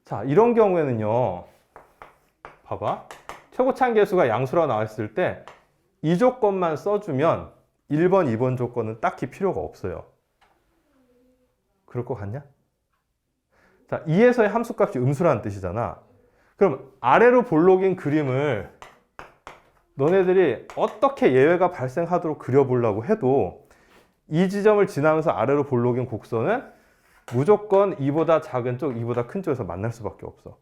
[SPEAKER 1] 자, 이런 경우에는요. 봐봐. 최고차항 계수가 양수라고 나왔을 때 이 조건만 써주면 1번, 2번 조건은 딱히 필요가 없어요. 그럴 것 같냐? 자, 2에서의 함수값이 음수라는 뜻이잖아. 그럼 아래로 볼록인 그림을 너네들이 어떻게 예외가 발생하도록 그려보려고 해도 이 지점을 지나면서 아래로 볼록인 곡선은 무조건 2보다 작은 쪽, 2보다 큰 쪽에서 만날 수밖에 없어.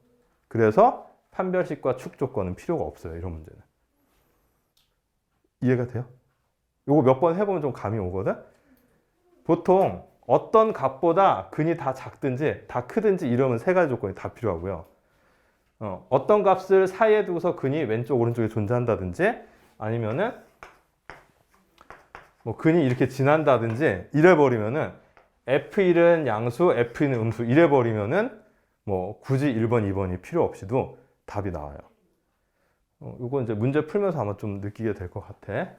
[SPEAKER 1] 그래서 판별식과 축 조건은 필요가 없어요. 이런 문제는. 이해가 돼요? 요거 몇 번 해보면 좀 감이 오거든? 보통 어떤 값보다 근이 다 작든지 다 크든지 이러면 세 가지 조건이 다 필요하고요. 어떤 값을 사이에 두고서 근이 왼쪽 오른쪽에 존재한다든지 아니면은 뭐 근이 이렇게 지난다든지 이래버리면은 F1은 양수, F2는 음수 이래버리면은 뭐 굳이 1번, 2번이 필요 없이도 답이 나와요. 이거 이제 문제 풀면서 아마 좀 느끼게 될 것 같아.